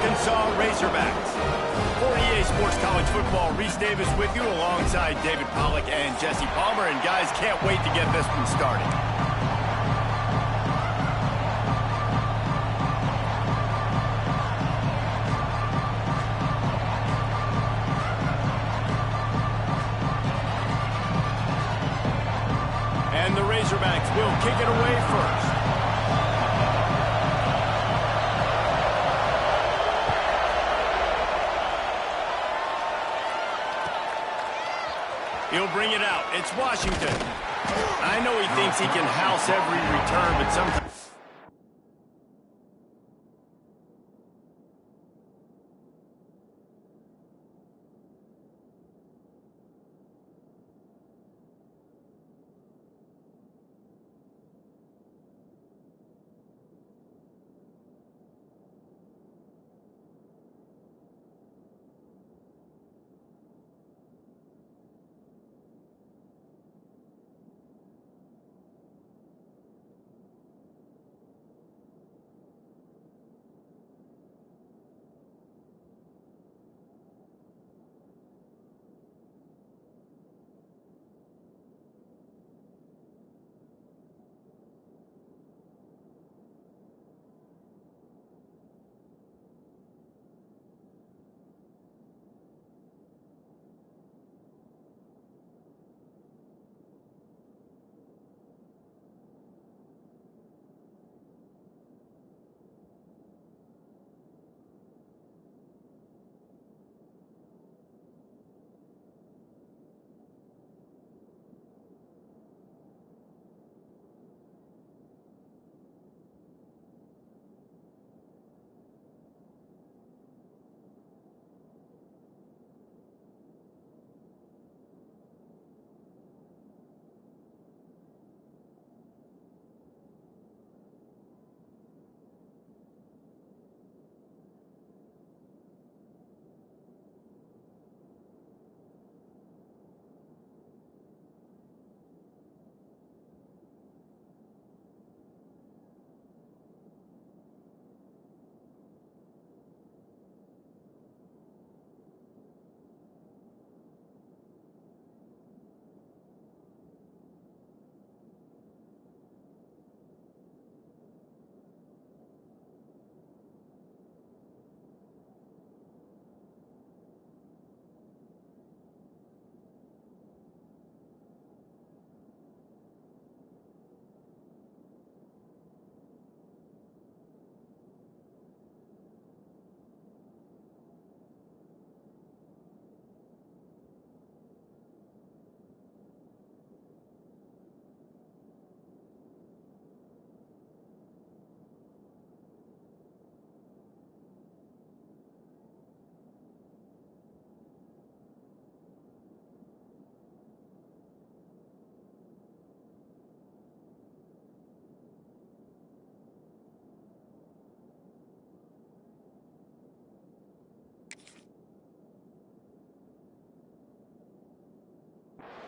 Arkansas Razorbacks. For EA Sports College Football, Reese Davis with you alongside David Pollack and Jesse Palmer. And guys, can't wait to get this one started. And the Razorbacks will kick it away first. He'll bring it out. It's Washington. I know he thinks he can house every return, but sometimes...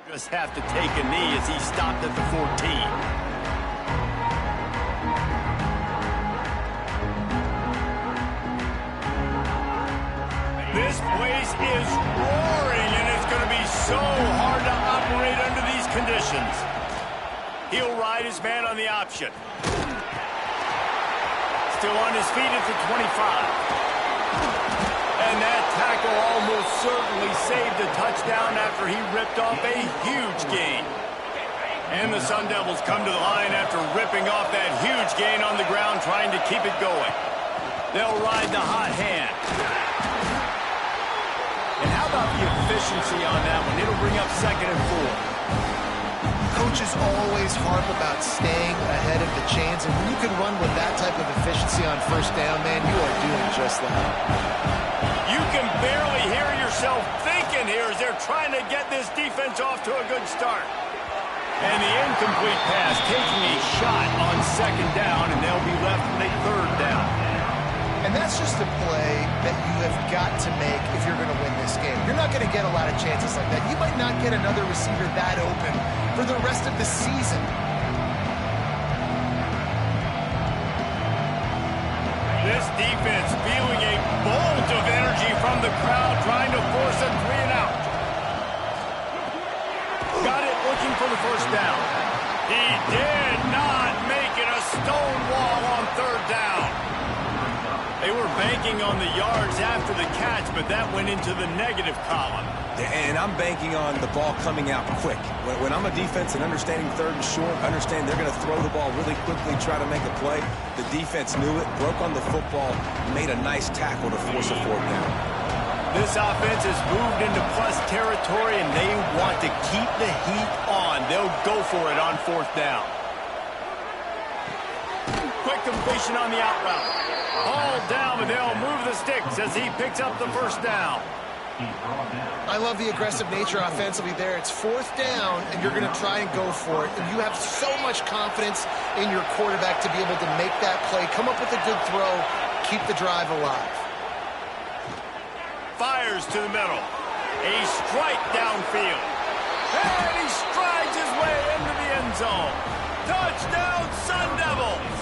just have to take a knee as he stopped at the 14. This place is roaring, and it's going to be so hard to operate under these conditions. He'll ride his man on the option. Still on his feet at the 25. And that tackle almost certainly saved a touchdown after he ripped off a huge gain. And the Sun Devils come to the line after ripping off that huge gain on the ground, trying to keep it going. They'll ride the hot hand. And how about the efficiency on that one? It'll bring up 2nd and 4. Coaches always harp about staying ahead of the chains, and when you can run with that type of efficiency on 1st down, man, you are doing just that. You can barely hear yourself thinking here as they're trying to get this defense off to a good start. And the incomplete pass taking a shot on 2nd down, and they'll be left with a 3rd down. And that's just a play that you have got to make if you're going to win this game. You're not going to get a lot of chances like that. You might not get another receiver that open for the rest of the season. This defense feeling a for the first down. He did not make it a stone wall on third down. They were banking on the yards after the catch, but that went into the negative column. And I'm banking on the ball coming out quick. When I'm a defense and understanding third and short, understand they're going to throw the ball really quickly, try to make a play. The defense knew it, broke on the football, made a nice tackle to force a fourth down. This offense has moved into plus territory, and they want to keep the heat on. They'll go for it on fourth down. Quick completion on the out route. Ball down, but they'll move the sticks as he picks up the first down. I love the aggressive nature offensively there. It's fourth down, and you're going to try and go for it. And you have so much confidence in your quarterback to be able to make that play, come up with a good throw, keep the drive alive. Fires to the middle. A strike downfield. And he strides his way into the end zone. Touchdown, Sun Devils!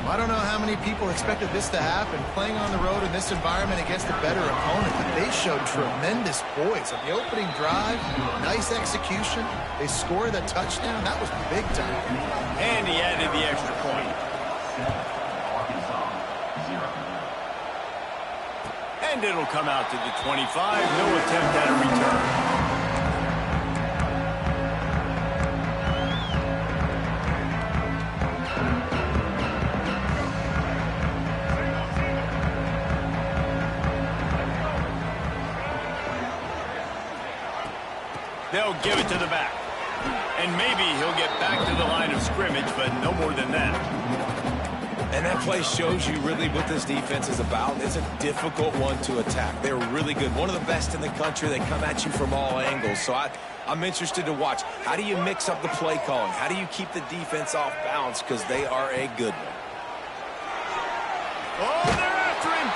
I don't know how many people expected this to happen, playing on the road in this environment against a better opponent, but they showed tremendous poise on the opening drive. Nice execution. They scored a touchdown. That was big time. And he added the extra point. And it'll come out to the 25. No attempt at a return. They'll give it to the back. And maybe he'll get back to the line of scrimmage, but no more than that. And that play shows you really what this defense is about. It's a difficult one to attack. They're really good. One of the best in the country. They come at you from all angles. So I'm interested to watch. How do you mix up the play calling? How do you keep the defense off balance? Because they are a good one. Oh, they're after him.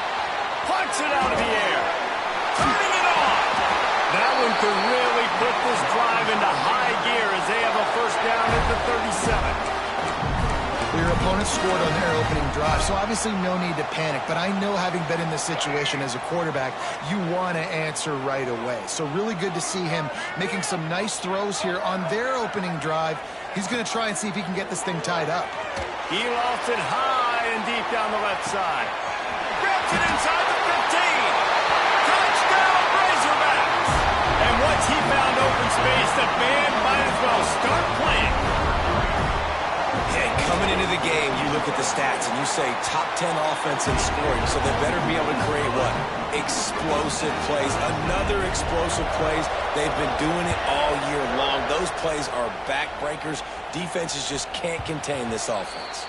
Punts it out of the air. Turning it on. That one could really put this drive into high gear as they have a first down at the 37. Your opponent scored on their opening drive, so obviously no need to panic. But I know, having been in this situation as a quarterback, you want to answer right away. So really good to see him making some nice throws here on their opening drive. He's going to try and see if he can get this thing tied up. He lofts it high and deep down the left side. Grabs it inside the 15. Touchdown, Razorbacks! And once he found open space, the band might as well start playing. Yeah, coming into the game, you look at the stats and you say top 10 offense in scoring, so they better be able to create what? Explosive plays. Another explosive plays. They've been doing it all year long. Those plays are backbreakers. Defenses just can't contain this offense.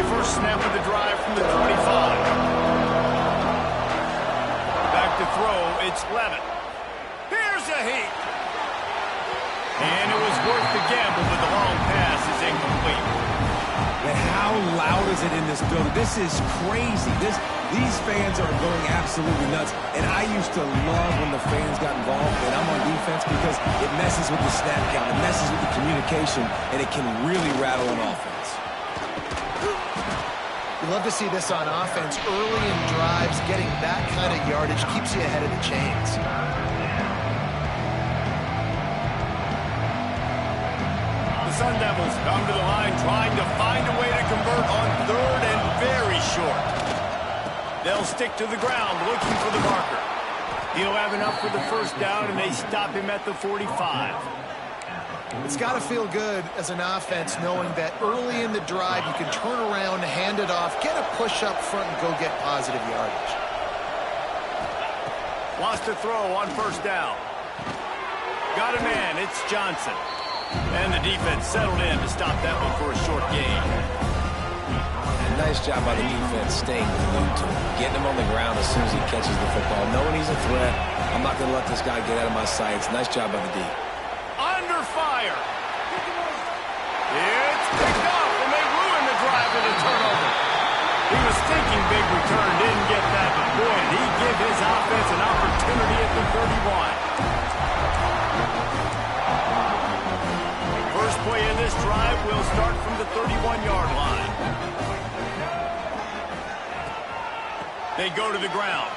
First snap of the drive from the 25. Back to throw, it's Levin. Here's a heat. And it was worth the gamble, but the long pass is incomplete. And how loud is it in this building? This is crazy. These fans are going absolutely nuts. And I used to love when the fans got involved, and I'm on defense, because it messes with the snap count, it messes with the communication, and it can really rattle an offense. You love to see this on offense. Early in drives, getting that kind of yardage keeps you ahead of the chains. The Sun Devils come to the line trying to find a way to convert on third and very short. They'll stick to the ground looking for the marker. He'll have enough for the first down, and they stop him at the 45. It's got to feel good as an offense knowing that early in the drive you can turn around, hand it off, get a push up front, and go get positive yardage. Wants to throw on first down. Got a man, it's Johnson. And the defense settled in to stop that one for a short gain. And nice job by the defense staying glued to him, getting him on the ground as soon as he catches the football, knowing he's a threat. I'm not going to let this guy get out of my sights. Nice job by the D. Under fire. It's picked up, and they ruin the drive with a turnover. He was thinking big return, didn't get that, but boy, did he give his offense an opportunity at the 31. They go to the ground.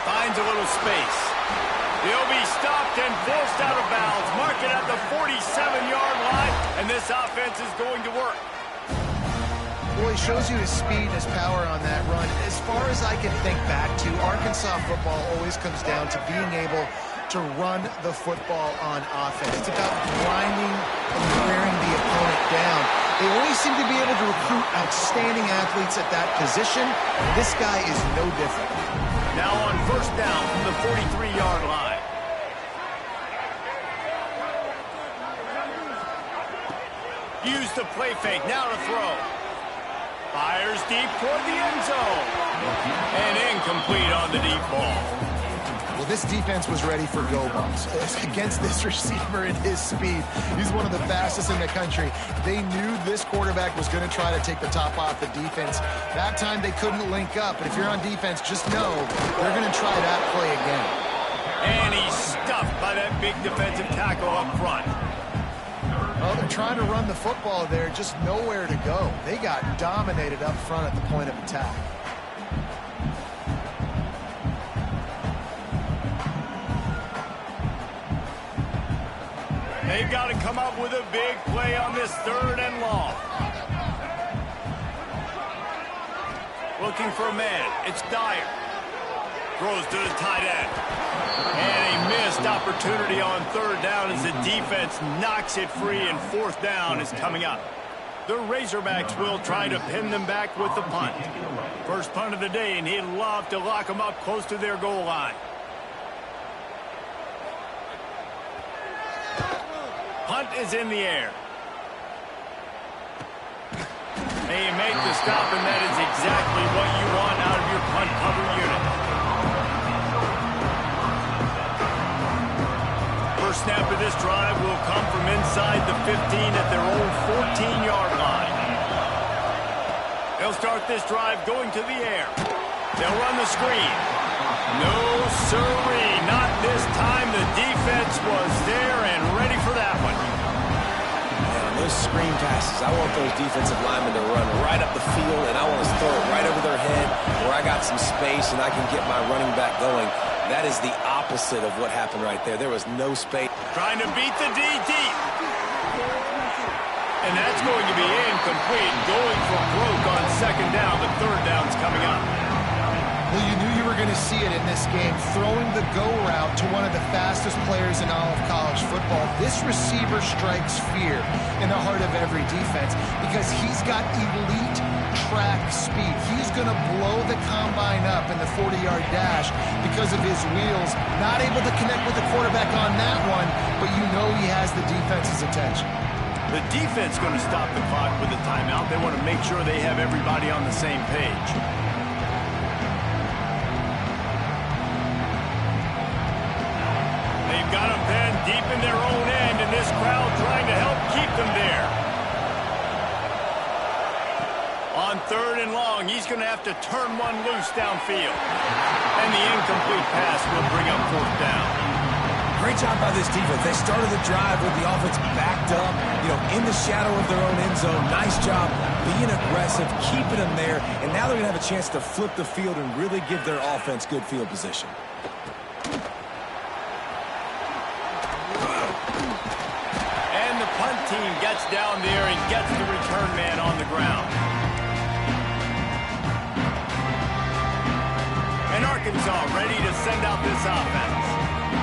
Finds a little space. He'll be stopped and forced out of bounds. Mark it at the 47-yard line, and this offense is going to work. Well, he shows you his speed and his power on that run. As far as I can think back to, Arkansas football always comes down to being able to run the football on offense. It's about grinding and wearing the opponent down. They always seem to be able to recruit outstanding athletes at that position. This guy is no different. Now on first down from the 43-yard line. Use the play fake, now to throw. Fires deep toward the end zone. And incomplete on the deep ball. Well, this defense was ready for go balls. Against this receiver and his speed, he's one of the fastest in the country. They knew this quarterback was going to try to take the top off the defense. That time they couldn't link up. And if you're on defense, just know they're going to try that play again. And he's stuffed by that big defensive tackle up front. Well, they're trying to run the football there, just nowhere to go. They got dominated up front at the point of attack. They've got to come up with a big play on this 3rd and long. Looking for a man. It's Dyer. Throws to the tight end. And a missed opportunity on 3rd down as the defense knocks it free, and 4th down is coming up. The Razorbacks will try to pin them back with the punt. First punt of the day, and he'd love to lock them up close to their goal line. Punt is in the air. They make the stop, and that is exactly what you want out of your punt cover unit. First snap of this drive will come from inside the 15 at their own 14-yard line. They'll start this drive going to the air. They'll run the screen. No, sirree, not this time. The defense was there and ready for that one. Yeah, those screen passes, I want those defensive linemen to run right up the field, and I want to throw it right over their head where I got some space and I can get my running back going. That is the opposite of what happened right there. There was no space. Trying to beat the D deep. And that's going to be incomplete. Going for broke on 2nd down. The 3rd down's coming up. Well, you knew you were going to see it in this game, throwing the go route to one of the fastest players in all of college football. This receiver strikes fear in the heart of every defense because he's got elite track speed. He's going to blow the combine up in the 40-yard dash because of his wheels. Not able to connect with the quarterback on that one, but you know he has the defense's attention. The defense going to stop the clock with a timeout. They want to make sure they have everybody on the same page. They've got them pinned deep in their own end, and this crowd trying to help keep them there. On 3rd and long, he's going to have to turn one loose downfield. And the incomplete pass will bring up 4th down. Great job by this defense. They started the drive with the offense backed up, in the shadow of their own end zone. Nice job being aggressive, keeping them there, and now they're going to have a chance to flip the field and really give their offense good field position. And the punt team gets down there and gets the return man on the ground. And Arkansas ready to send out this offense.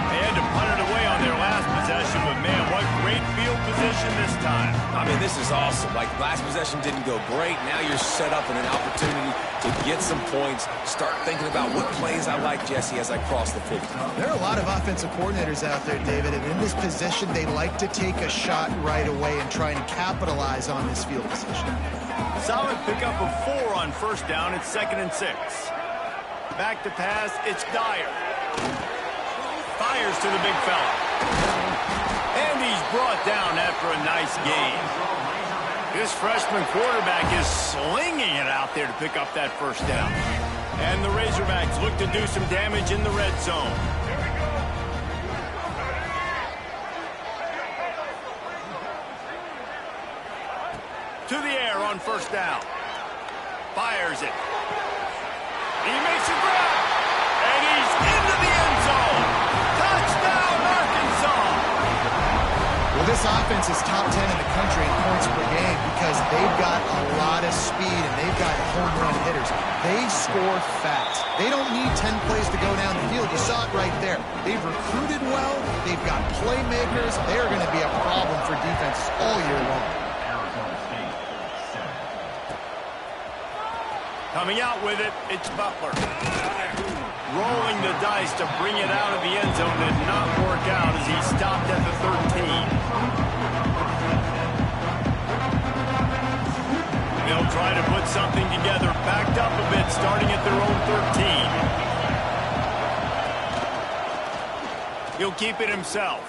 They had to punt it away on their last possession, but man, what great field position this time. I mean, this is awesome. Like, last possession didn't go great. Now you're set up in an opportunity to get some points. Start thinking about what plays I like, Jesse, as I cross the 50. There are a lot of offensive coordinators out there, David, and in this position, they like to take a shot right away and try and capitalize on this field position. Solid pickup of 4 on first down. It's 2nd and 6. Back to pass, it's Dyer. Fires to the big fella. And he's brought down after a nice gain. This freshman quarterback is slinging it out there to pick up that first down. And the Razorbacks look to do some damage in the red zone. To the air on first down. Fires it. this offense is top 10 in the country in points per game because they've got a lot of speed and they've got home run hitters. They score fast. They don't need 10 plays to go down the field. You saw it right there. They've recruited well. They've got playmakers. They're going to be a problem for defenses all year long. Coming out with it, it's Butler. Rolling the dice to bring it out of the end zone did not work out as he stopped at the 13. They'll try to put something together, backed up a bit, starting at their own 13. He'll keep it himself.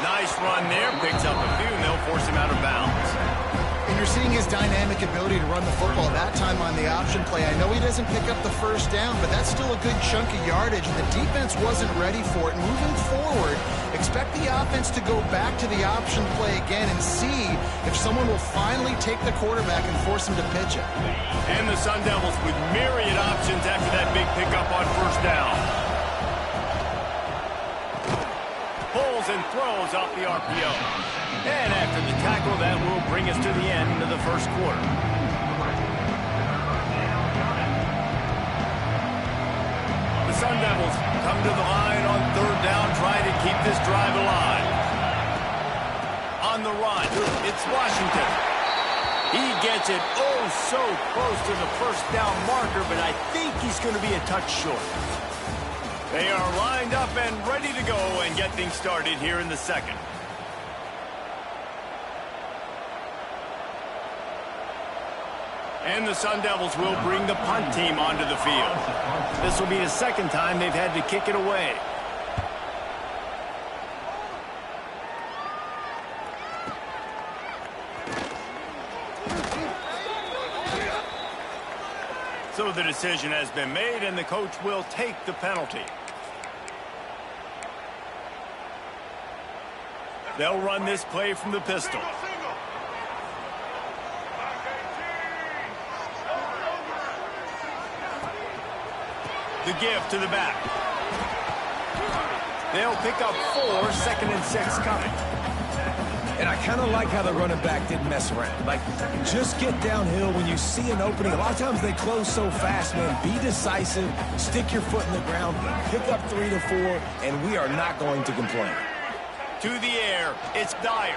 Nice run there, picks up a few, and they'll force him out of bounds. And you're seeing his dynamic ability to run the football that time on the option play. I know he doesn't pick up the first down, but that's still a good chunk of yardage, and the defense wasn't ready for it. Moving forward, expect the offense to go back to the option play again and see if someone will finally take the quarterback and force him to pitch it. And the Sun Devils with myriad options after that big pickup on first down. Pulls and throws off the RPO. And after the tackle, that will bring us to the end of the first quarter. The Sun Devils come to the line on third down, trying to keep this drive alive. On the run, it's Washington. He gets it oh so close to the first down marker, but I think he's going to be a touch short. They are lined up and ready to go and get things started here in the second. And the Sun Devils will bring the punt team onto the field. This will be the second time they've had to kick it away. So the decision has been made, and the coach will take the penalty. They'll run this play from the pistol. The give to the back. They'll pick up 4, 2nd and 6 coming. And I kind of like how the running back didn't mess around. Like, just get downhill when you see an opening. A lot of times they close so fast, man. Be decisive, stick your foot in the ground, pick up 3 to 4, and we are not going to complain. To the air, it's Dyer.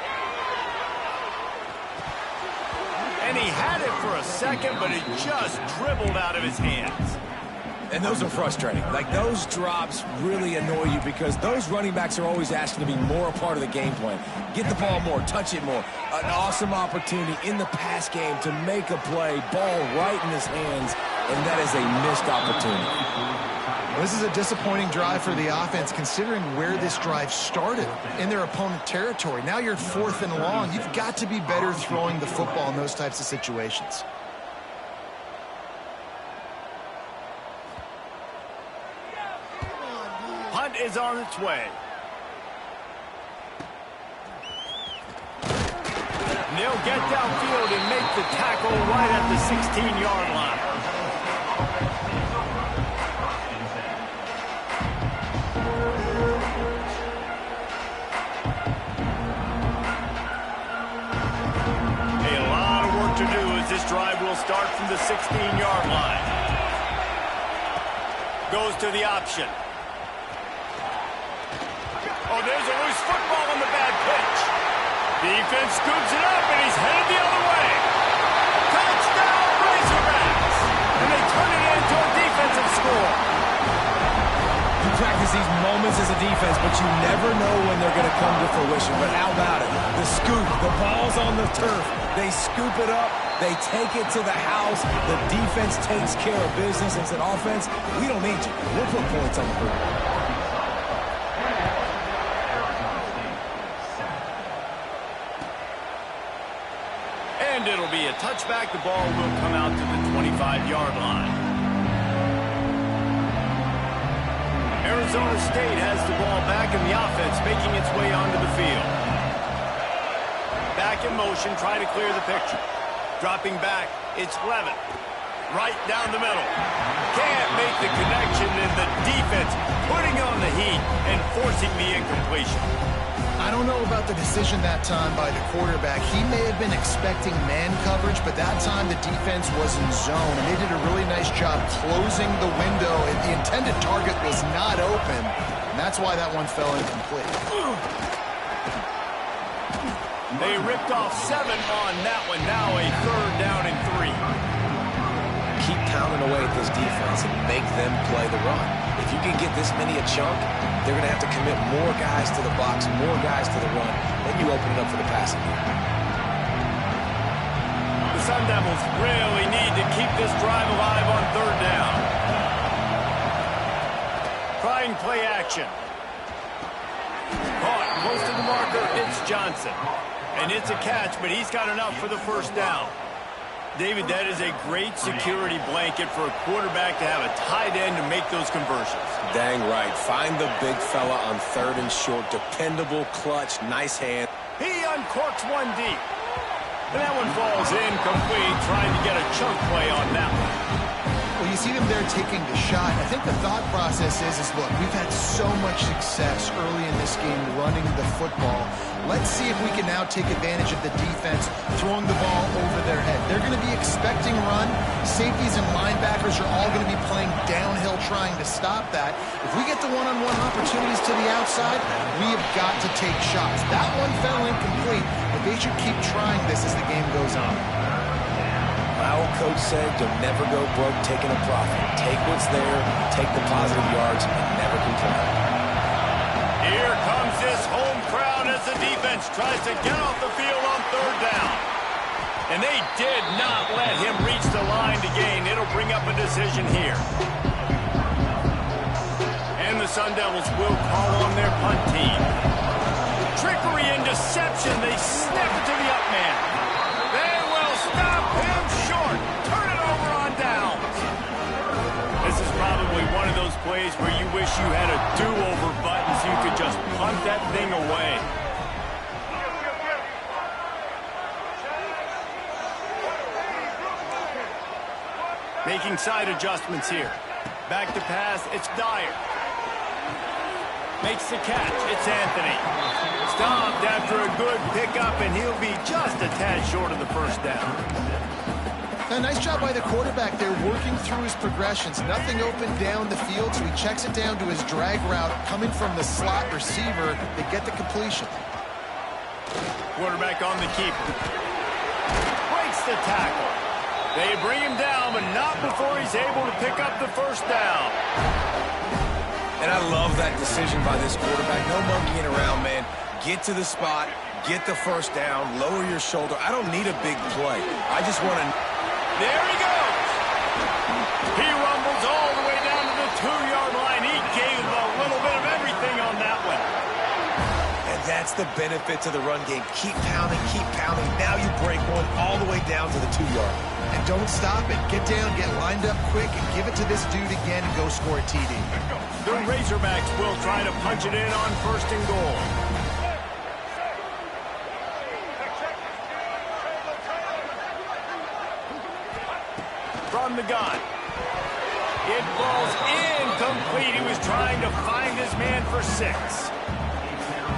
And he had it for a second, but it just dribbled out of his hands. And those are frustrating. Like, those drops really annoy you because those running backs are always asking to be more a part of the game plan. Get the ball more, touch it more. An awesome opportunity in the pass game to make a play, ball right in his hands, and that is a missed opportunity. Well, this is a disappointing drive for the offense considering where this drive started, in their opponent territory. Now you're 4th and long. You've got to be better throwing the football in those types of situations. Punt is on its way. They'll get downfield and make the tackle right at the 16-yard line. A lot of work to do as this drive will start from the 16-yard line. Goes to the option. Oh, there's a loose football on the bad pitch. Defense scoops it up, and he's headed the other way. Touchdown, Razorbacks! And they turn it into a defensive score. You practice these moments as a defense, but you never know when they're going to come to fruition. But how about it? The scoop, the ball's on the turf. They scoop it up. They take it to the house. The defense takes care of business and said, offense, we don't need you. We'll put points on the board. And it'll be a touchback. The ball will come out to the 25-yard line. Arizona State has the ball back in the offense, making its way onto the field. Back in motion, trying to clear the picture. Dropping back, it's Levin. Right down the middle. Can't make the connection, and the defense putting on the heat and forcing the incompletion. I don't know about the decision that time by the quarterback. He may have been expecting man coverage, but that time the defense was in zone, and they did a really nice job closing the window, and the intended target was not open, and that's why that one fell incomplete. They ripped off 7 on that one. Now a 3rd down and 3. Keep pounding away at this defense and make them play the run. If you can get this many a chunk, they're going to have to commit more guys to the box, more guys to the run. Then you open it up for the passing game. The Sun Devils really need to keep this drive alive on 3rd down. Trying play action. Caught close to the marker. It's Johnson. And it's a catch, but he's got enough for the 1st down. David, that is a great security blanket for a quarterback to have a tight end to make those conversions. Dang right. Find the big fella on 3rd and short. Dependable, clutch, nice hand. He uncorks one deep. And that one falls incomplete, trying to get a chunk play on that one. Well, you see them there taking the shot. I think the thought process is look, we've had so much success early in this game running the football. Let's see if we can now take advantage of the defense throwing the ball over their head. They're going to be expecting run. Safeties and linebackers are all going to be playing downhill trying to stop that. If we get the one-on-one opportunities to the outside, we have got to take shots. That one fell incomplete, but they should keep trying this as the game goes on. My old coach said, you'll never go broke taking a profit. Take what's there, take the positive yards, and never complain. Here comes this home crowd as the defense tries to get off the field on 3rd down. And they did not let him reach the line to gain. It'll bring up a decision here. And the Sun Devils will call on their punt team. Trickery and deception. They snap it to the up man. They will stop him short. Turn it over on downs. This is probably one of those plays where you wish you had a do-over button so you could just punt that thing away. Making side adjustments here. Back to pass, it's Dyer. Makes the catch, it's Anthony. Stopped after a good pickup, and he'll be just a tad short of the 1st down. A nice job by the quarterback there, working through his progressions. Nothing open down the field, so he checks it down to his drag route. Coming from the slot receiver, they get the completion. Quarterback on the keeper. Breaks the tackle. They bring him down, but not before he's able to pick up the 1st down. And I love that decision by this quarterback. No monkeying around, man. Get to the spot, get the 1st down, lower your shoulder. I don't need a big play. I just want to... There he goes. He rumbles all the way down to the 2-yard line. He gave a little bit of everything on that one. And that's the benefit to the run game. Keep pounding, keep pounding. Now you break one all the way down to the 2-yard. And don't stop it. Get down, get lined up quick, and give it to this dude again and go score a TD. The Razorbacks will try to punch it in on 1st and goal. From the gun. It falls incomplete. He was trying to find his man for 6.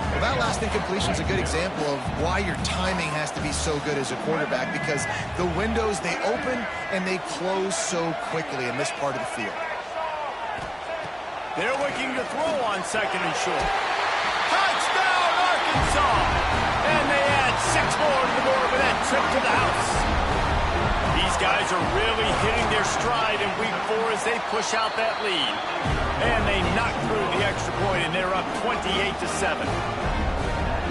Well, that last incompletion is a good example of why your timing has to be so good as a quarterback, because the windows, they open and they close so quickly in this part of the field. They're looking to throw on 2nd and short. Touchdown, Arkansas! And they add 6 more to the board with that trip to the house. These guys are really hitting their stride in week 4 as they push out that lead. And they knock through the extra point, and they're up 28-7.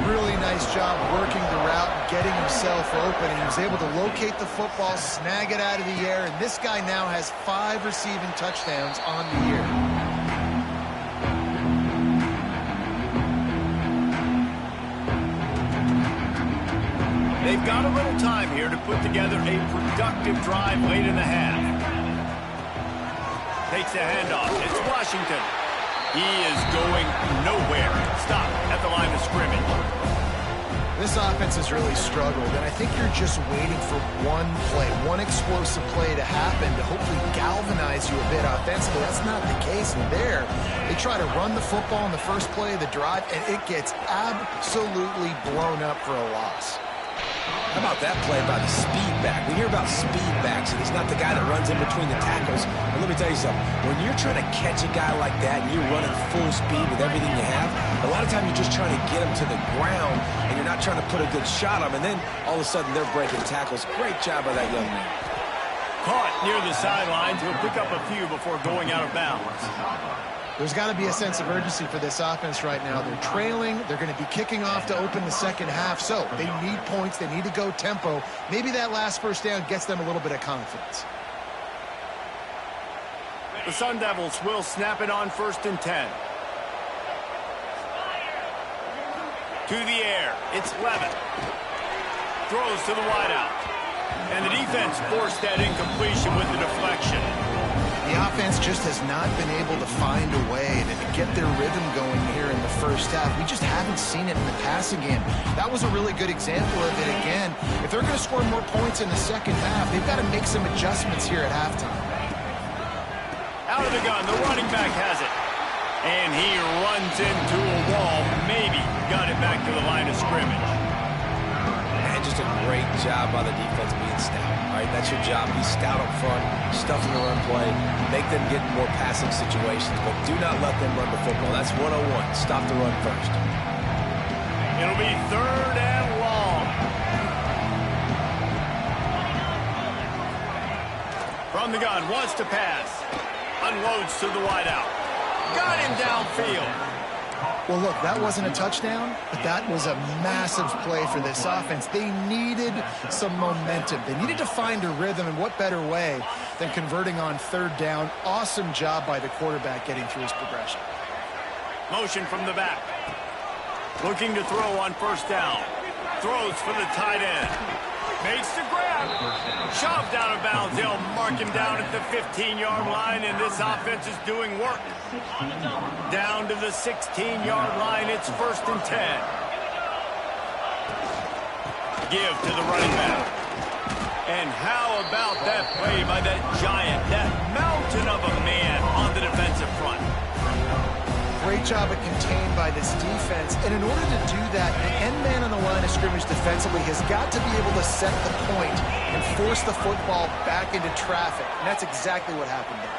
Really nice job working the route, getting himself open. He was able to locate the football, snag it out of the air, and this guy now has 5 receiving touchdowns on the year. They've got a little time here to put together a productive drive late in the half. Takes a handoff. It's Washington. He is going nowhere. Stop at the line of scrimmage. This offense has really struggled, and I think you're just waiting for one play, one explosive play to happen to hopefully galvanize you a bit offensively. That's not the case. And there, they try to run the football in the first play of the drive, and it gets absolutely blown up for a loss. How about that play by the speed back? We hear about speed backs, and he's not the guy that runs in between the tackles. But let me tell you something. When you're trying to catch a guy like that and you're running full speed with everything you have, a lot of times you're just trying to get him to the ground, and you're not trying to put a good shot on him, and then all of a sudden they're breaking tackles. Great job by that young man. Caught near the sidelines. He'll pick up a few before going out of bounds. There's got to be a sense of urgency for this offense right now. They're trailing. They're going to be kicking off to open the second half. So they need points. They need to go tempo. Maybe that last first down gets them a little bit of confidence. The Sun Devils will snap it on 1st and 10. To the air. It's Levitt. Throws to the wideout. And the defense forced that incompletion with the deflection. The offense just has not been able to find a way to get their rhythm going here in the first half. We just haven't seen it in the passing game. That was a really good example of it again. If they're going to score more points in the second half, they've got to make some adjustments here at halftime. Out of the gun, the running back has it. And he runs into a wall. Maybe got it back to the line of scrimmage. And just a great job by the defense being stout. All right, that's your job. Be stout up front, stuff in the run play, make them get in more passing situations, but do not let them run the football. That's 101. Stop the run first. It'll be 3rd and long. From the gun, wants to pass. Unloads to the wideout. Got him downfield. Well, look, that wasn't a touchdown, but that was a massive play for this offense. They needed some momentum. They needed to find a rhythm, and what better way than converting on 3rd down. Awesome job by the quarterback getting through his progression. Motion from the back. Looking to throw on 1st down. Throws for the tight end. Makes the grab. Shoved out of bounds. They'll mark him down at the 15-yard line, and this offense is doing work. Down to the 16-yard line. It's 1st and 10. Give to the running back. And how about that play by that giant, that mountain of a man on the defensive front? Great job at contained by this defense. And in order to do that, the end man on the line of scrimmage defensively has got to be able to set the point and force the football back into traffic. And that's exactly what happened there.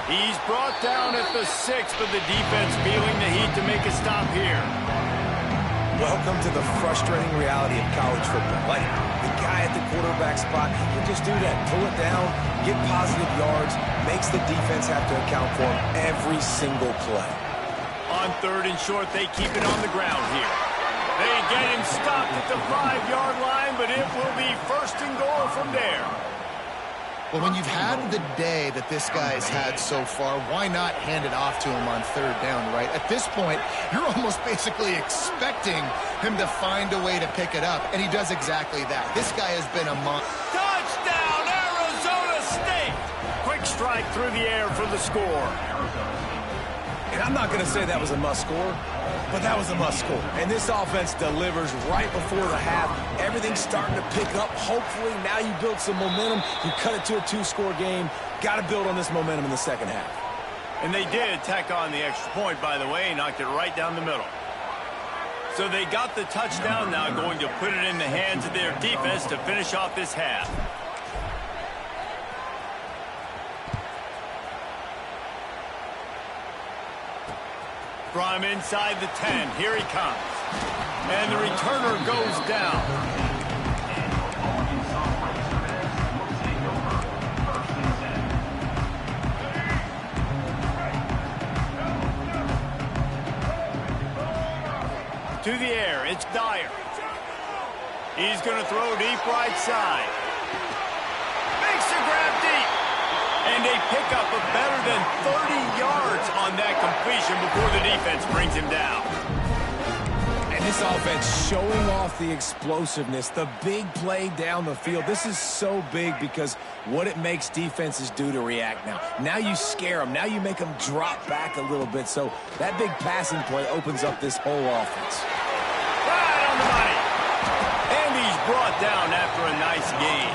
He's brought down at the 6, but the defense feeling the heat to make a stop here. Welcome to the frustrating reality of college football. Like, the guy at the quarterback spot, he can just do that. Pull it down, get positive yards, makes the defense have to account for him every single play. On 3rd and short, they keep it on the ground here. They get him stopped at the 5-yard line, but it will be 1st and goal from there. Well, when you've had the day that this guy's had so far, why not hand it off to him on 3rd down, right? At this point, you're almost basically expecting him to find a way to pick it up, and he does exactly that. This guy has been a monster. Touchdown, Arizona State! Quick strike through the air for the score. And I'm not going to say that was a must score, but that was a must score. And this offense delivers right before the half. Everything's starting to pick up. Hopefully, now you build some momentum. You cut it to a 2-score game. Got to build on this momentum in the second half. And they did tack on the extra point, by the way, knocked it right down the middle. So they got the touchdown now, going to put it in the hands of their defense to finish off this half. From inside the 10, here he comes. And the returner goes down. To the air, it's Dyer. He's going to throw deep right side. Makes the grab deep. And they pick up a better than 30 yards on that completion before the defense brings him down. And this offense showing off the explosiveness, the big play down the field. This is so big because what it makes defenses do to react now. Now you scare them. Now you make them drop back a little bit. So that big passing play opens up this whole offense. down after a nice gain.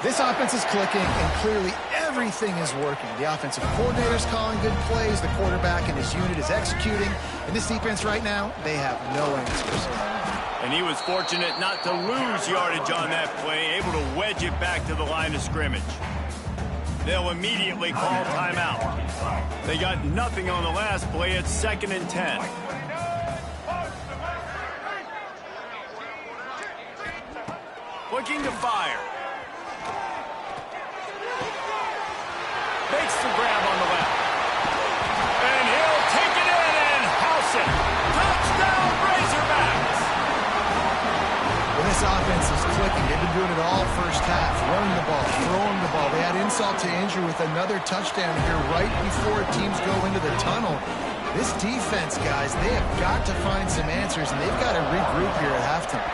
This offense is clicking, and clearly everything is working. The offensive coordinator's calling good plays. The quarterback and his unit is executing. And this defense right now, they have no answers. And he was fortunate not to lose yardage on that play, able to wedge it back to the line of scrimmage. They'll immediately call timeout. They got nothing on the last play. It's 2nd and 10. Looking to fire. Makes the grab on the left. And he'll take it in and house it. Touchdown, Razorbacks! Well, this offense is clicking. They've been doing it all first half. Running the ball, throwing the ball. They had insult to injury with another touchdown here right before teams go into the tunnel. This defense, guys, they have got to find some answers, and they've got to regroup here at halftime.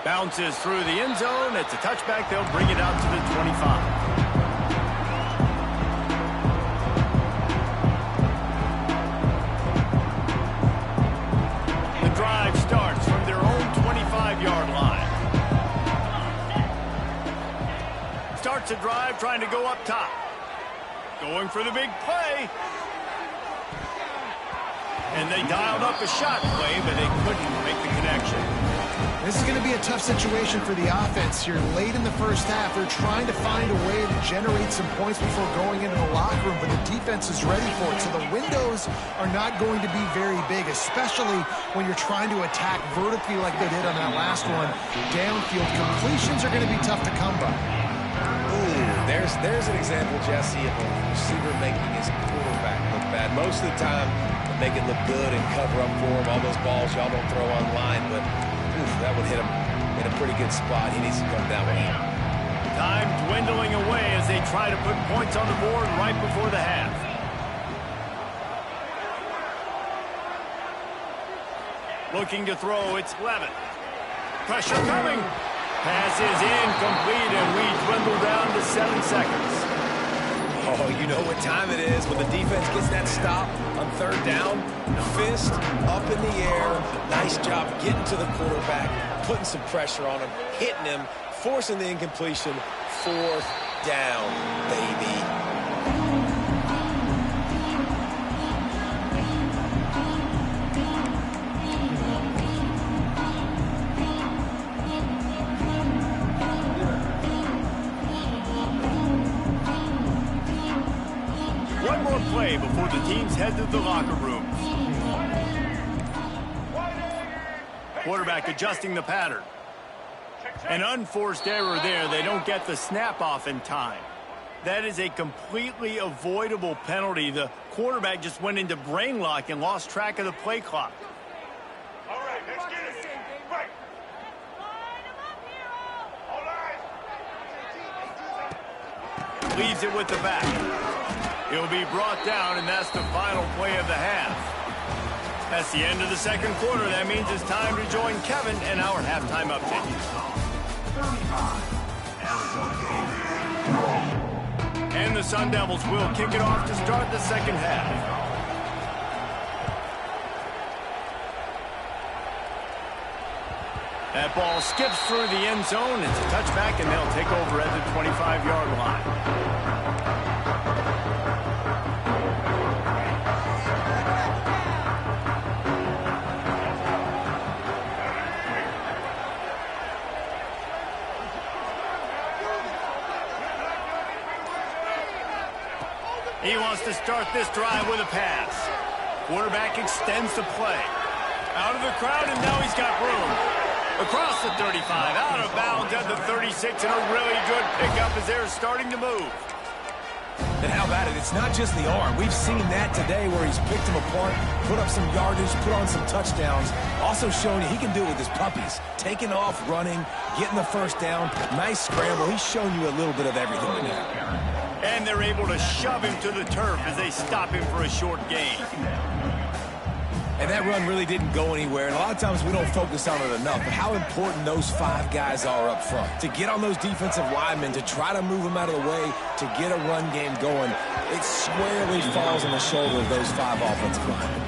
Bounces through the end zone. It's a touchback. They'll bring it out to the 25. The drive starts from their own 25-yard line. Starts a drive trying to go up top. Going for the big play. And they dialed up a shot play, but they couldn't make the connection. This is going to be a tough situation for the offense here. Late in the first half, they're trying to find a way to generate some points before going into the locker room, but the defense is ready for it. So the windows are not going to be very big, especially when you're trying to attack vertically like they did on that last one. Downfield completions are going to be tough to come by. Ooh, there's an example, Jesse, of a receiver making his quarterback look bad. Most of the time, they make it look good and cover up for him. All those balls y'all don't throw online, but that would hit him in a pretty good spot. He needs to come down with him. Time dwindling away as they try to put points on the board right before the half. Looking to throw, it's Levin. Pressure coming. Pass is incomplete, and we dwindle down to 7 seconds. Oh, you know what time it is when the defense gets that stop on 3rd down. Fist up in the air. Nice job getting to the quarterback, putting some pressure on him, hitting him, forcing the incompletion. 4th down, baby. One more play before the teams head to the locker rooms. Quarterback adjusting the pattern. An unforced error there. They don't get the snap off in time. That is a completely avoidable penalty. The quarterback just went into brain lock and lost track of the play clock. All right, let's get it. Right. All right. Leaves it with the back. He'll be brought down, and that's the final play of the half. That's the end of the 2nd quarter. That means it's time to join Kevin and our halftime update. And the Sun Devils will kick it off to start the 2nd half. That ball skips through the end zone. It's a touchback, and they'll take over at the 25-yard line. He wants to start this drive with a pass. Quarterback extends the play. Out of the crowd, and now he's got room. Across the 35, out of bounds at the 36, and a really good pickup as they're starting to move. And how about it? It's not just the arm. We've seen that today where he's picked them apart, put up some yardage, put on some touchdowns. Also showing you he can do it with his puppies. Taking off, running, getting the 1st down. Nice scramble. He's shown you a little bit of everything today. And they're able to shove him to the turf as they stop him for a short gain. And that run really didn't go anywhere. And a lot of times we don't focus on it enough. But how important those 5 guys are up front. To get on those defensive linemen, to try to move them out of the way, to get a run game going, it squarely falls on the shoulder of those 5 offensive linemen.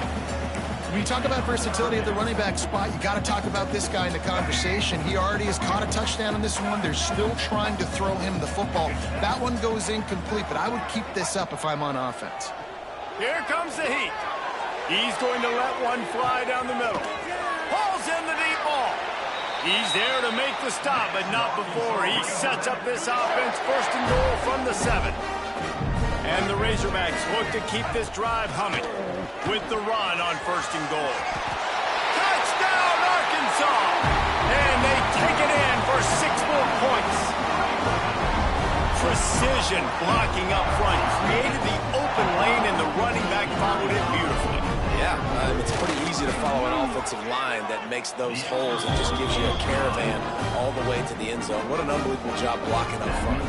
When you talk about versatility at the running back spot, you got to talk about this guy in the conversation. He already has caught a touchdown on this one. They're still trying to throw him the football. That one goes incomplete, but I would keep this up if I'm on offense. Here comes the heat. He's going to let one fly down the middle. Hauls in the deep ball. He's there to make the stop, but not before he sets up this offense. First and goal from the 7. And the Razorbacks look to keep this drive humming with the run on first and goal. Touchdown, Arkansas! And they take it in for 6 more points. Precision blocking up front created the open lane, and the running back followed it beautifully. Yeah, it's pretty easy to follow an offensive line that makes those holes and just gives you a caravan all the way to the end zone. What an unbelievable job blocking up front.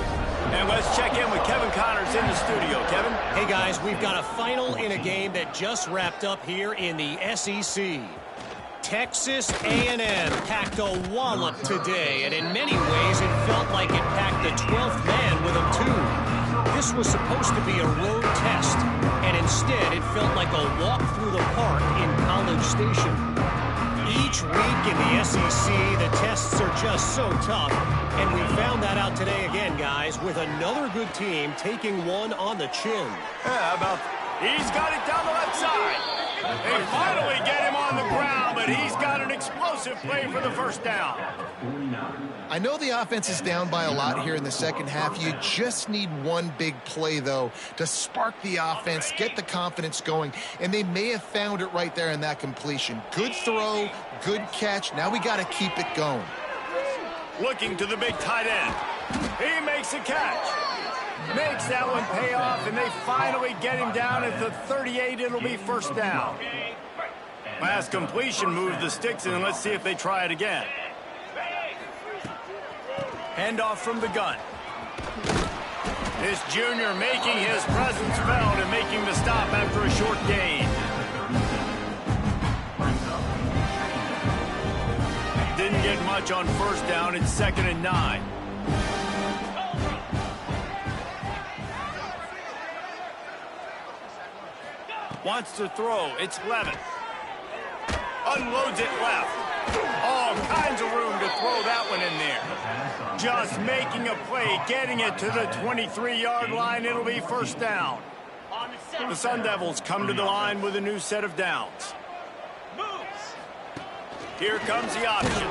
And let's check in with Kevin Connors in the studio. Kevin? Hey, guys, we've got a final in a game that just wrapped up here in the SEC. Texas A&M packed a wallop today, and in many ways it felt like it packed the 12th man with them, too. This was supposed to be a road test, and instead it felt like a walk through the park in College Station. Each week in the SEC, the tests are just so tough, and we found that out today again, guys, with another good team taking one on the chin. Yeah, he's got it down the left side. They finally get him on the ground, but he's got an explosive play for the first down. I know the offense is down by a lot here in the second half. You just need one big play, though, to spark the offense, get the confidence going, and they may have found it right there in that completion. Good throw, good catch. Now we got to keep it going. Looking to the big tight end. He makes a catch. Makes that one pay off, and they finally get him down at the 38. It'll be first down. Last completion moved the sticks, and let's see if they try it again. Handoff from the gun. This junior making his presence felt and making the stop after a short gain. Didn't get much on first down. It's 2nd and 9. Wants to throw. It's Levin. Unloads it left. All kinds of room to throw that one in there. Just making a play, getting it to the 23-yard line. It'll be first down. The Sun Devils come to the line with a new set of downs. Here comes the option.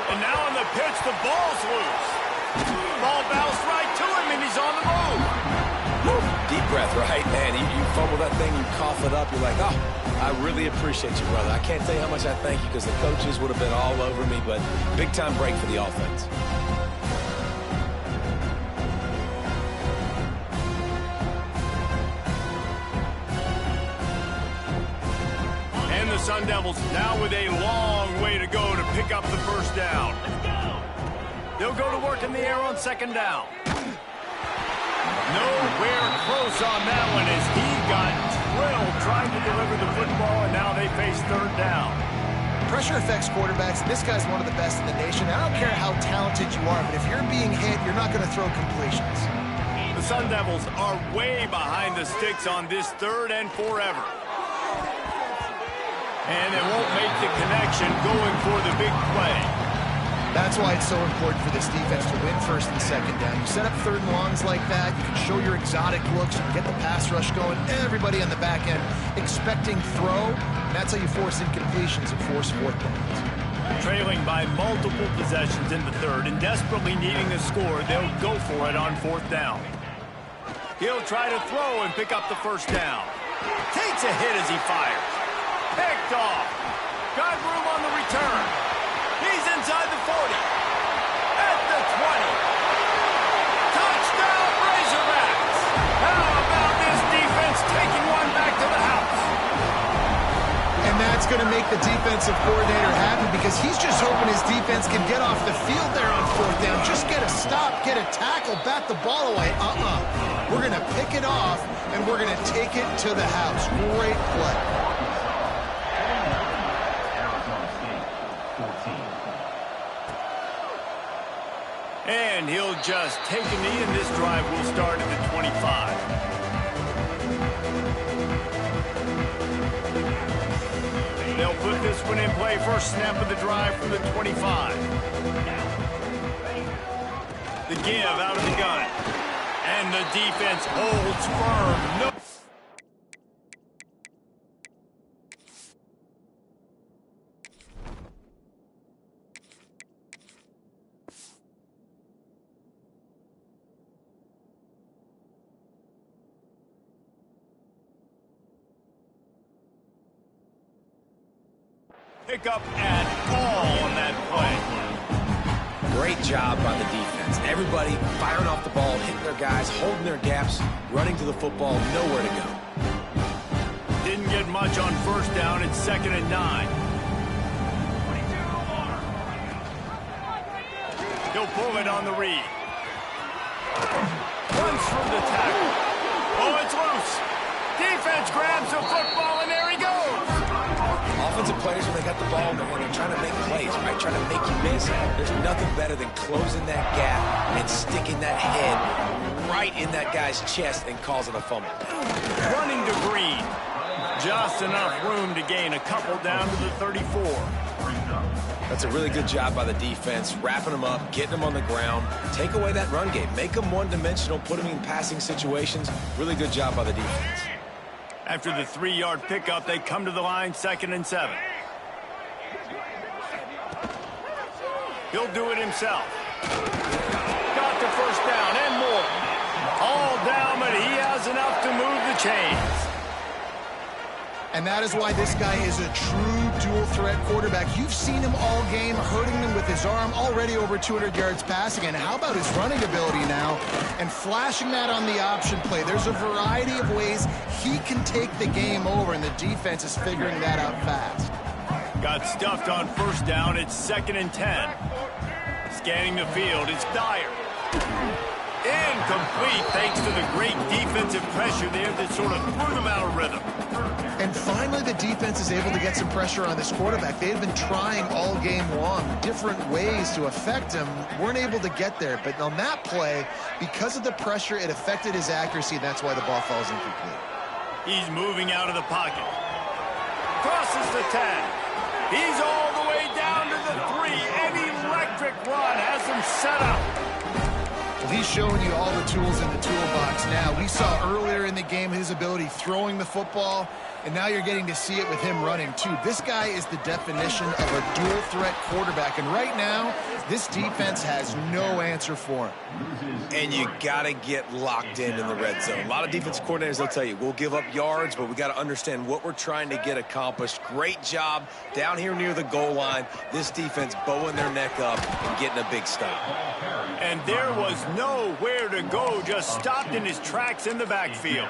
And now on the pitch, the ball's loose. Ball bounced right to him, and he's on the move. Deep breath, right? Man, you fumble that thing, you cough it up, you're like, oh, I really appreciate you, brother. I can't tell you how much I thank you because the coaches would have been all over me, but big-time break for the offense. And the Sun Devils now with a long way to go to pick up the first down. They'll go to work in the air on second down. Nowhere close on that one as he got drilled trying to deliver the football, and now they face third down. Pressure affects quarterbacks, and this guy's one of the best in the nation. I don't care how talented you are, but if you're being hit, you're not going to throw completions. The Sun Devils are way behind the sticks on this third and forever. And they won't make the connection going for the big play. That's why it's so important for this defense to win first and second down. You set up third and longs like that, you can show your exotic looks, you can get the pass rush going, everybody on the back end expecting throw, and that's how you force incompletions and force fourth downs. Trailing by multiple possessions in the third and desperately needing a score, they'll go for it on fourth down. He'll try to throw and pick up the first down. Takes a hit as he fires. Picked off. Got room on the return. He's inside the 40. At the 20. Touchdown, Razorbacks. How about this defense taking one back to the house? And that's going to make the defensive coordinator happy because he's just hoping his defense can get off the field there on fourth down. Just get a stop, get a tackle, bat the ball away. We're going to pick it off, and we're going to take it to the house. Great play. And he'll just take a knee, and this drive will start at the 25. They'll put this one in play. First snap of the drive from the 25. The give out of the gun. And the defense holds firm. No. Pick up and all on that play. Great job by the defense. Everybody firing off the ball, hitting their guys, holding their gaps, running to the football, nowhere to go. Didn't get much on first down. It's 2nd and 9. He'll pull it on the read. Runs from the tackle. Oh, it's loose. Defense grabs the football, and there he goes. Offensive players, when they got the ball in their hand, they're trying to make plays, right? Trying to make you miss. There's nothing better than closing that gap and sticking that head right in that guy's chest and causing a fumble. Running to Green. Just enough room to gain a couple down to the 34. That's a really good job by the defense, wrapping them up, getting them on the ground. Take away that run game. Make them one-dimensional, put them in passing situations. Really good job by the defense. After the 3-yard pickup, they come to the line, 2nd and 7. He'll do it himself. Got the first down and more. All down, but he has enough to move the chains. And that is why this guy is a true dual-threat quarterback. You've seen him all game, hurting them with his arm, already over 200 yards passing. And how about his running ability now? And flashing that on the option play. There's a variety of ways he can take the game over, and the defense is figuring that out fast. Got stuffed on first down. It's 2nd and 10. Scanning the field, it's Dyer. Incomplete thanks to the great defensive pressure there that sort of threw them out of rhythm. And finally, the defense is able to get some pressure on this quarterback. They've been trying all game long different ways to affect him. Weren't able to get there. But on that play, because of the pressure, it affected his accuracy. That's why the ball falls incomplete. He's moving out of the pocket. Crosses the 10. He's all the way down to the 3. An electric run has him set up. Well, he's showing you all the tools in the toolbox now. We saw earlier in the game his ability throwing the football, and now you're getting to see it with him running too. This guy is the definition of a dual-threat quarterback, and right now, this defense has no answer for him. And you got to get locked in the red zone. A lot of defensive coordinators, they'll tell you, we'll give up yards, but we got to understand what we're trying to get accomplished. Great job down here near the goal line. This defense bowing their neck up and getting a big stop. And there was nowhere to go, just stopped in his tracks in the backfield.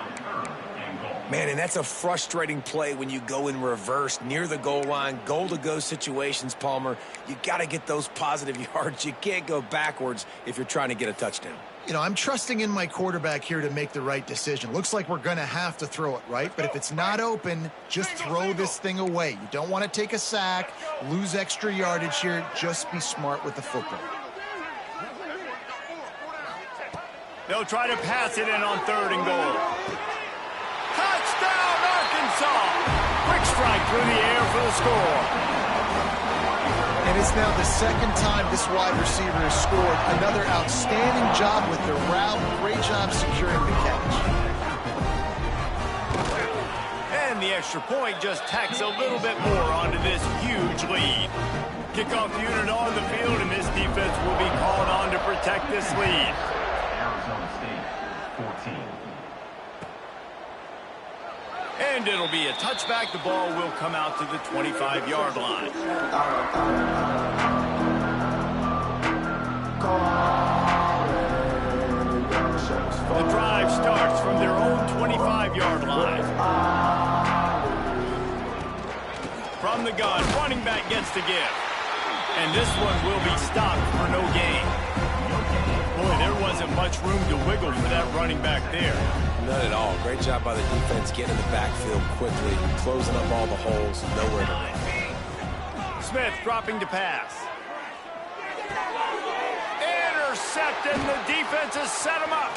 Man, and that's a frustrating play when you go in reverse near the goal line, goal-to-go situations, Palmer. You got to get those positive yards. You can't go backwards if you're trying to get a touchdown. You know, I'm trusting in my quarterback here to make the right decision. Looks like we're going to have to throw it, right? But if it's not open, just throw this thing away. You don't want to take a sack, lose extra yardage here. Just be smart with the football. They'll try to pass it in on 3rd and goal. Touchdown, Arkansas! Quick strike through the air for the score. And it's now the 2nd time this wide receiver has scored. Another outstanding job with the route. Great job securing the catch. And the extra point just tacks a little bit more onto this huge lead. Kickoff unit on the field, and this defense will be called on to protect this lead. Arizona State, 14. And it'll be a touchback. The ball will come out to the 25-yard line. The drive starts from their own 25-yard line. From the gun, running back gets the give. And this one will be stopped for no gain. Boy, there wasn't much room to wiggle for that running back there. None at all. Great job by the defense getting in the backfield quickly, closing up all the holes, nowhere to run. Smith dropping to pass. Intercepted, and the defense has set him up.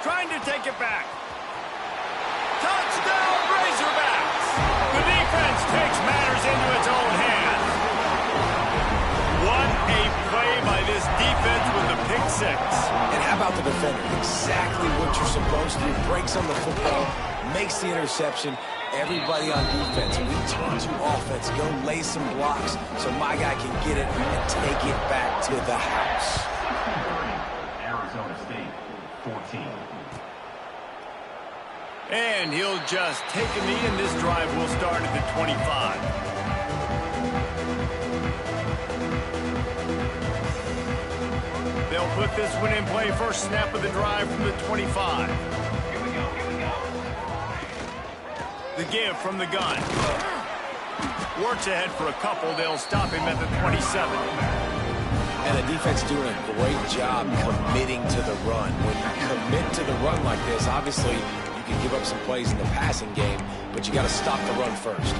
Trying to take it back. Touchdown, Razorbacks! The defense defense takes matters into its own hands. What a play by this defense with the pick six. And how about the defender? Exactly what you're supposed to do. Breaks on the football, makes the interception. Everybody on defense, we turn to offense. Go lay some blocks so my guy can get it and take it back to the house. Arizona State, 14. And he'll just take a knee, and this drive will start at the 25. They'll put this one in play. First snap of the drive from the 25. The give from the gun. Works ahead for a couple. They'll stop him at the 27. And the defense doing a great job committing to the run. When you commit to the run like this, obviously you can give up some plays in the passing game, but you got to stop the run first.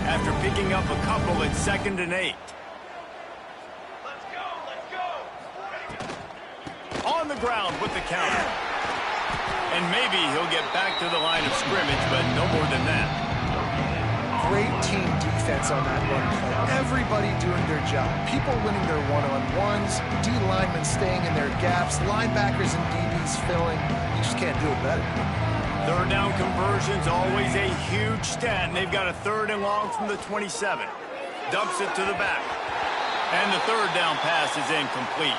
After picking up a couple, it's 2nd and 8. On the ground with the counter. And maybe he'll get back to the line of scrimmage, but no more than that. Great team defense on that run play. Everybody doing their job. People winning their one-on-ones, D linemen staying in their gaps, linebackers and DBs filling. You just can't do it better. Third down conversion's always a huge stat, and they've got a 3rd and long from the 27. Dumps it to the back. And the 3rd down pass is incomplete.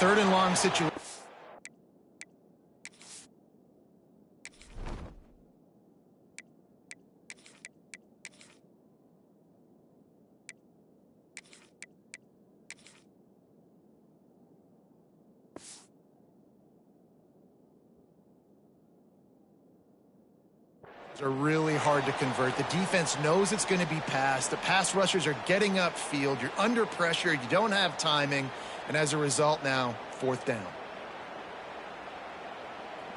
3rd and long situation. Are really hard to convert. The defense knows it's going to be passed. The pass rushers are getting upfield. You're under pressure. You don't have timing. And as a result now, 4th down.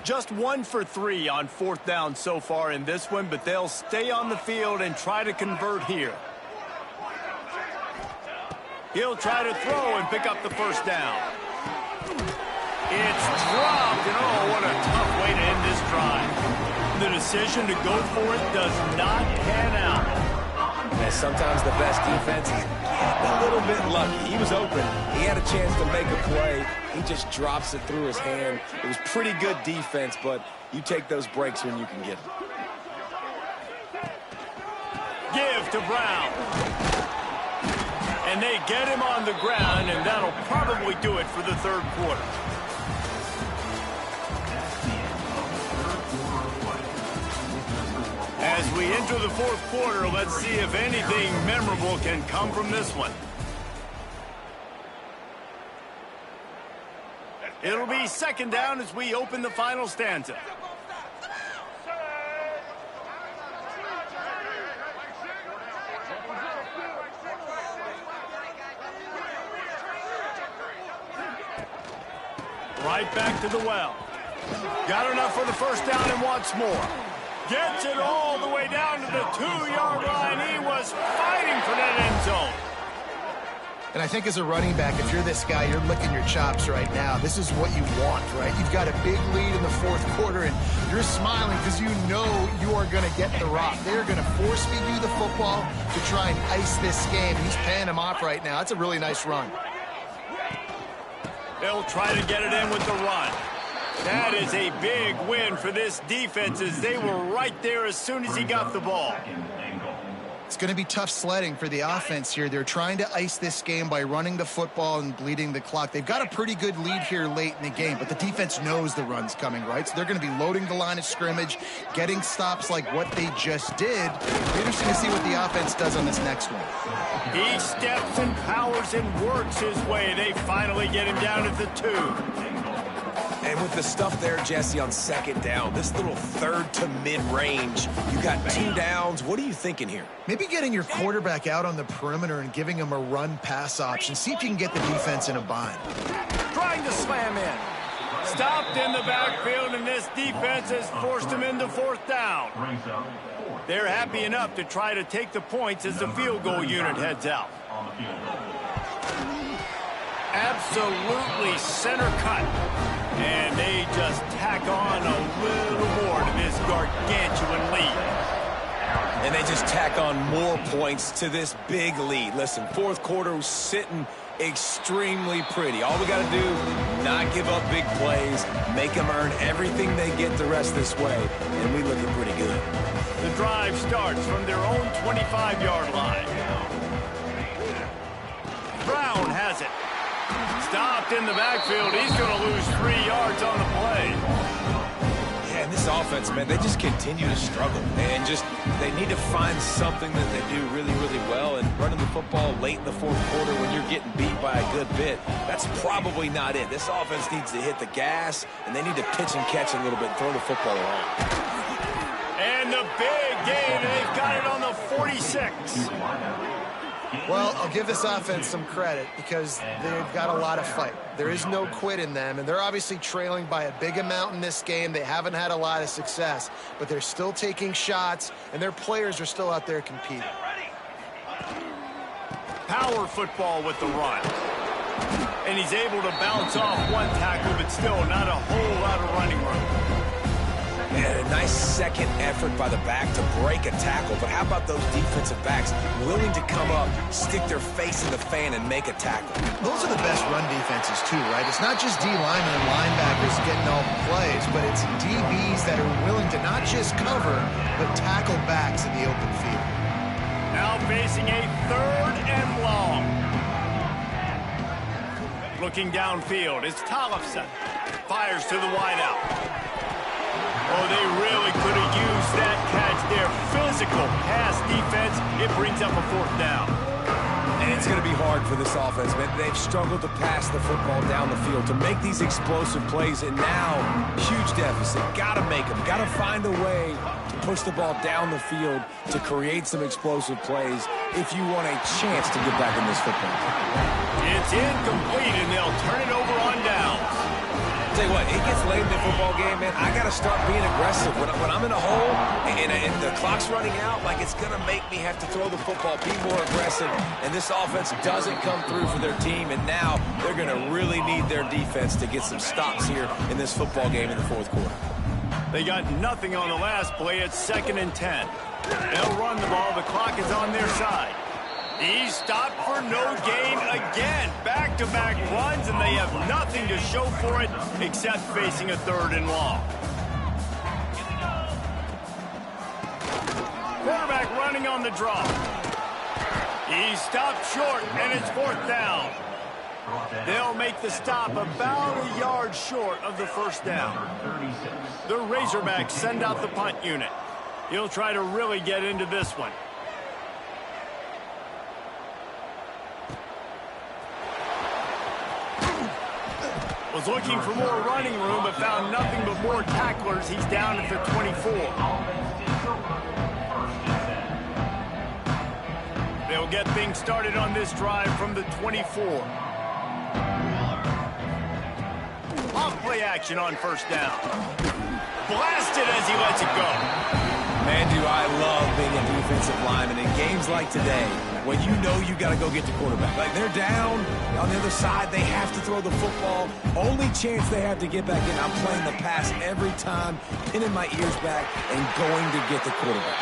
Just 1 for 3 on 4th down so far in this one, but they'll stay on the field and try to convert here. He'll try to throw and pick up the 1st down. It's dropped, and oh, what a tough way to end this drive. The decision to go for it does not pan out. And sometimes the best defense is getting a little bit lucky. He was open. He had a chance to make a play. He just drops it through his hand. It was pretty good defense, but you take those breaks when you can get them. Give to Brown. And they get him on the ground, and that'll probably do it for the 3rd quarter. As we enter the 4th quarter, let's see if anything memorable can come from this one. It'll be 2nd down as we open the final stanza. Right back to the well. Got enough for the 1st down and wants more. Gets it all the way down to the 2-yard line. He was fighting for that end zone. And I think as a running back, if you're this guy, you're licking your chops right now. This is what you want, right? You've got a big lead in the 4th quarter, and you're smiling because you know you are going to get the rock. They're going to force feed you the football to try and ice this game. He's paying him off right now. That's a really nice run. They'll try to get it in with the run. That is a big win for this defense as they were right there as soon as he got the ball. It's going to be tough sledding for the offense here. They're trying to ice this game by running the football and bleeding the clock. They've got a pretty good lead here late in the game, but the defense knows the run's coming, right? So they're going to be loading the line of scrimmage, getting stops like what they just did. It'll be interesting to see what the offense does on this next one. He steps and powers and works his way. They finally get him down at the 2. And with the stuff there, Jesse, on 2nd down, this little 3rd to mid-range, you got 2 downs. What are you thinking here? Maybe getting your quarterback out on the perimeter and giving him a run-pass option. See if you can get the defense in a bind. Trying to slam in. Stopped in the backfield, and this defense has forced him into 4th down. They're happy enough to try to take the points as the field goal unit heads out. absolutely center cut. And they just tack on a little more to this gargantuan lead. And they just tack on more points to this big lead. Listen, fourth quarter was sitting extremely pretty. All we got to do, not give up big plays, make them earn everything they get the rest this way, and we looking pretty good. The drive starts from their own 25-yard line. Brown has it. Stopped in the backfield. He's going to lose 3 yards on the play. Yeah, and this offense, man, they just continue to struggle. And they need to find something that they do really, really well. And running the football late in the fourth quarter when you're getting beat by a good bit, that's probably not it. This offense needs to hit the gas, and they need to pitch and catch a little bit and throw the football around. And the big gain, they've got it on the 46. Well, I'll give this offense some credit because they've got a lot of fight. There is no quit in them, and they're obviously trailing by a big amount in this game. They haven't had a lot of success, but they're still taking shots, and their players are still out there competing. Power football with the run. And he's able to bounce off one tackle, but still not a whole lot of running room. And a nice second effort by the back to break a tackle. But how about those defensive backs willing to come up, stick their face in the fan, and make a tackle? Those are the best run defenses, too, right? It's not just D linemen and linebackers getting all the plays, but it's DBs that are willing to not just cover, but tackle backs in the open field. Now facing a 3rd and long. Looking downfield, it's Tollefson. Fires to the wideout. Oh, they really could have used that catch there. Physical pass defense. It brings up a 4th down. And it's going to be hard for this offense, man. They've struggled to pass the football down the field to make these explosive plays, and now, huge deficit. Got to make them. Got to find a way to push the ball down the field to create some explosive plays if you want a chance to get back in this football game. It's incomplete, and they'll turn it over on downs. Tell you what, it gets late in the football game, man. I got to start being aggressive. When I'm in a hole and the clock's running out, like, it's going to make me have to throw the football, be more aggressive. And this offense doesn't come through for their team, and now they're going to really need their defense to get some stops here in this football game in the fourth quarter. They got nothing on the last play. It's 2nd and 10. They'll run the ball. The clock is on their side. He's stopped for no gain again. Back-to-back runs, and they have nothing to show for it except facing a 3rd and long. Quarterback running on the draw. He's stopped short, and it's 4th down. They'll make the stop about a yard short of the 1st down. The Razorbacks send out the punt unit. He'll try to really get into this one. Was looking for more running room, but found nothing but more tacklers. He's down at the 24. They'll get things started on this drive from the 24. Off-play action on 1st down. Blasted as he lets it go. Man, do I love being a defensive lineman in games like today when you know you got to go get the quarterback. Like, they're down on the other side. They have to throw the football. Only chance they have to get back in. I'm playing the pass every time, pinning my ears back and going to get the quarterback.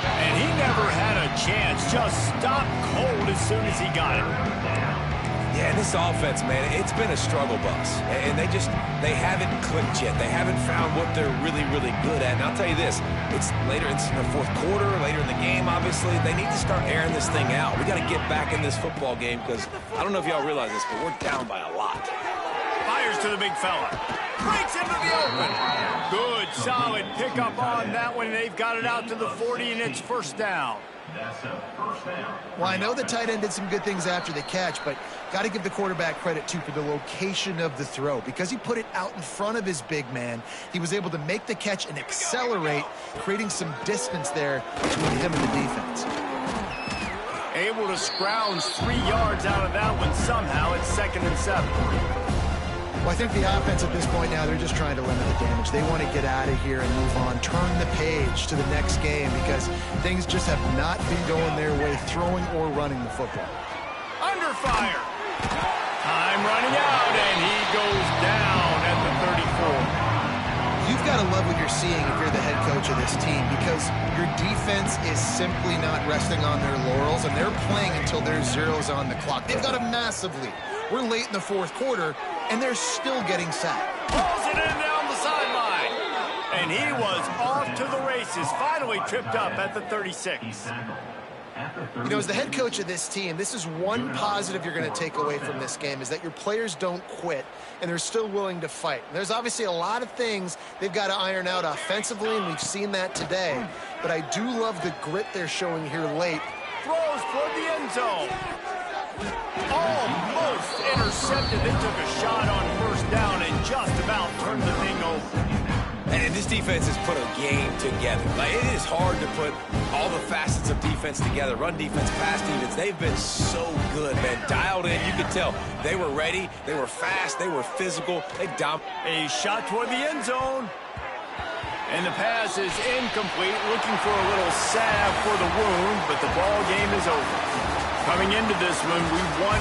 And he never had a chance. Just stopped cold as soon as he got it. Yeah, this offense, man, it's been a struggle bus. And they haven't clicked yet. They haven't found what they're really, really good at. And I'll tell you this, it's later in the fourth quarter, later in the game, obviously. They need to start airing this thing out. We got to get back in this football game because I don't know if y'all realize this, but we're down by a lot. Fires to the big fella. Breaks into the open. Good, solid pickup on that one. They've got it out to the 40, and it's 1st down. Well, I know the tight end did some good things after the catch, but got to give the quarterback credit, too, for the location of the throw. Because he put it out in front of his big man, he was able to make the catch and accelerate, creating some distance there between him and the defense. Able to scrounge 3 yards out of that one somehow. It's 2nd and 7. Well, I think the offense at this point now, they're just trying to limit the damage. They want to get out of here and move on, turn the page to the next game because things just have not been going their way, throwing or running the football. Under fire. Time running out, and he goes down at the 34. You've got to love what you're seeing if you're the head coach of this team, because your defense is simply not resting on their laurels, and they're playing until there's zeros on the clock. They've got a massive lead. We're late in the fourth quarter, and they're still getting sacked. Pulls it in down the sideline. And he was off to the races, finally tripped up at the 36. You know, as the head coach of this team, this is one positive you're going to take away from this game, is that your players don't quit, and they're still willing to fight. And there's obviously a lot of things they've got to iron out offensively, and we've seen that today. But I do love the grit they're showing here late. Throws toward the end zone. Almost intercepted. They took a shot on first down and just about turned the thing over. And this defense has put a game together. Like, it is hard to put all the facets of defense together. Run defense, pass defense. They've been so good, man. Dialed in. You could tell they were ready. They were fast. They were physical. They dominated. A shot toward the end zone. And the pass is incomplete. Looking for a little salve for the wound, but the ball game is over. Coming into this one, we wondered